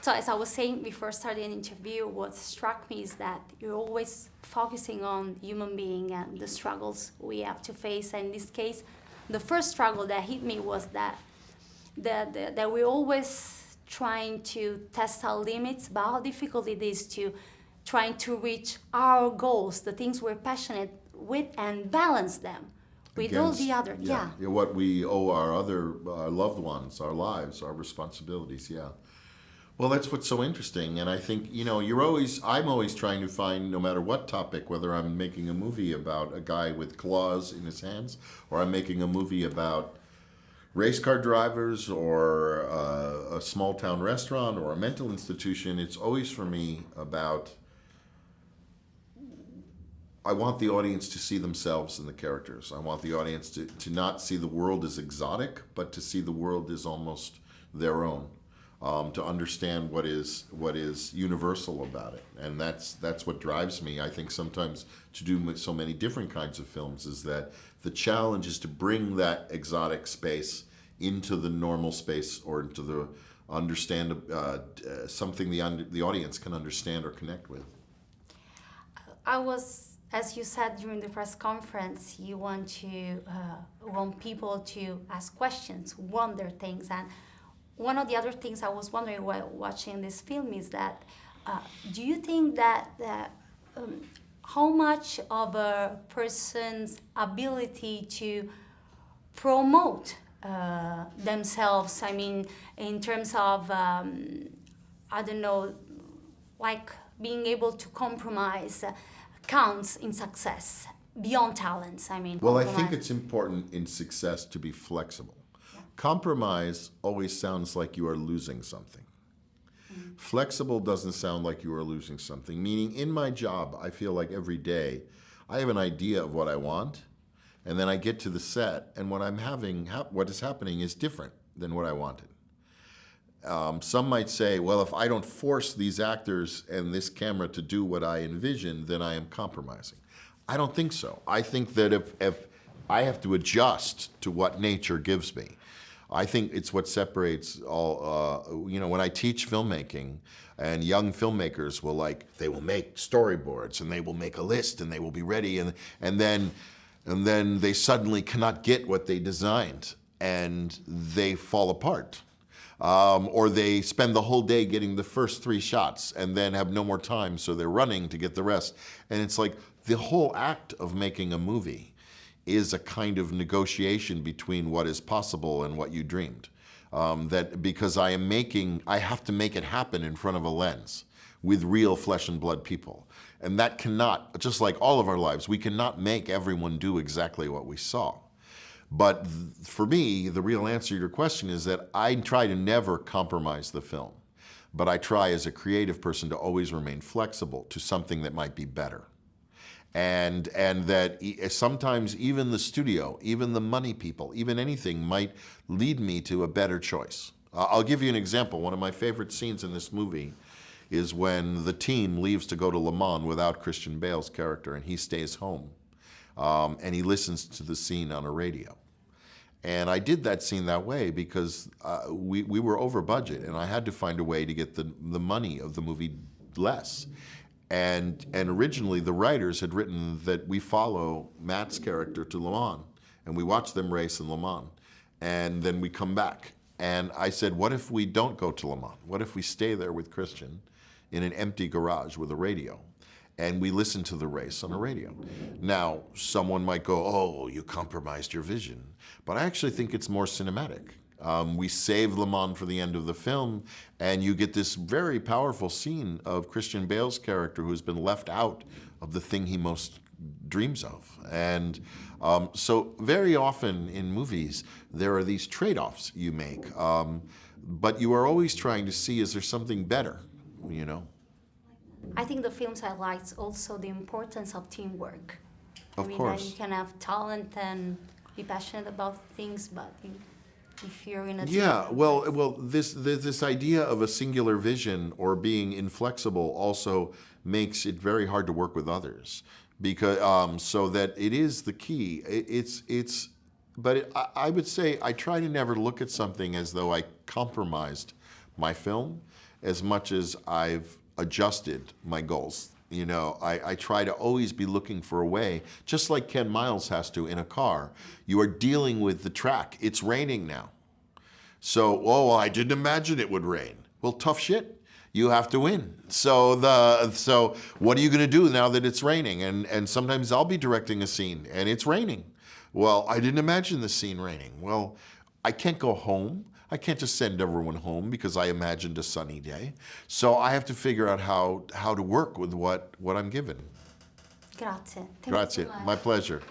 So as I was saying before starting the interview, what struck me is that you're always focusing on human being and the struggles we have to face. And in this case, the first struggle that hit me was that we're always trying to test our limits, but how difficult it is to trying to reach our goals, the things we're passionate with, and balance them with all the other. Yeah. What we owe our loved ones, our lives, our responsibilities. Yeah. Well, that's what's so interesting, and I think I'm always trying to find, no matter what topic, whether I'm making a movie about a guy with claws in his hands, or I'm making a movie about race car drivers, or a small town restaurant, or a mental institution. It's always for me about, I want the audience to see themselves in the characters. I want the audience to not see the world as exotic, but to see the world as almost their own. To understand what is universal about it, and that's what drives me. I think sometimes to do so many different kinds of films is that the challenge is to bring that exotic space into the normal space, or into the something the audience can understand or connect with. As you said during the press conference, you want people to ask questions, wonder things, and one of the other things I was wondering while watching this film is that, do you think that how much of a person's ability to promote themselves, I mean, in terms of, I don't know, like being able to compromise, counts in success beyond talents, I mean. Well, I think it's important in success to be flexible. Compromise always sounds like you are losing something. Mm-hmm. Flexible doesn't sound like you are losing something, meaning in my job, I feel like every day I have an idea of what I want, and then I get to the set, and what is happening is different than what I wanted. Some might say, well, if I don't force these actors and this camera to do what I envision, then I am compromising. I don't think so. I think that if I have to adjust to what nature gives me, I think it's what separates all, when I teach filmmaking, and young filmmakers they will make storyboards, and they will make a list, and they will be ready, and then they suddenly cannot get what they designed, and they fall apart. Or they spend the whole day getting the first 3 shots, and then have no more time, so they're running to get the rest. And it's like the whole act of making a movie is a kind of negotiation between what is possible and what you dreamed. Because I have to make it happen in front of a lens with real flesh and blood people. And that cannot, just like all of our lives, we cannot make everyone do exactly what we saw. But for me, the real answer to your question is that I try to never compromise the film. But I try as a creative person to always remain flexible to something that might be better. And that sometimes even the studio, even the money people, even anything might lead me to a better choice. I'll give you an example. One of my favorite scenes in this movie is when the team leaves to go to Le Mans without Christian Bale's character, and he stays home. And he listens to the scene on a radio. And I did that scene that way because we were over budget, and I had to find a way to get the money of the movie less. And originally the writers had written that we follow Matt's character to Le Mans, and we watch them race in Le Mans, and then we come back. And I said, what if we don't go to Le Mans? What if we stay there with Christian in an empty garage with a radio, and we listen to the race on a radio? Now, someone might go, oh, you compromised your vision. But I actually think it's more cinematic. We save Le Mans for the end of the film, and you get this very powerful scene of Christian Bale's character who's been left out of the thing he most dreams of. And so very often in movies, there are these trade-offs you make, but you are always trying to see, is there something better, I think the film highlights also the importance of teamwork. Of course. You can have talent and be passionate about things, but if you're in a team. Yeah, well, this idea of a singular vision or being inflexible also makes it very hard to work with others, because so that it is the key. But I would say I try to never look at something as though I compromised my film as much as I've adjusted my goals. You know, I try to always be looking for a way, just like Ken Miles has to in a car. You are dealing with the track. It's raining now. So, oh, I didn't imagine it would rain. Well, tough shit. You have to win. So what are you going to do now that it's raining? And sometimes I'll be directing a scene and it's raining. Well, I didn't imagine the scene raining. Well, I can't go home. I can't just send everyone home because I imagined a sunny day. So I have to figure out how to work with what I'm given. Grazie. Thank you Grazie. so much. My pleasure.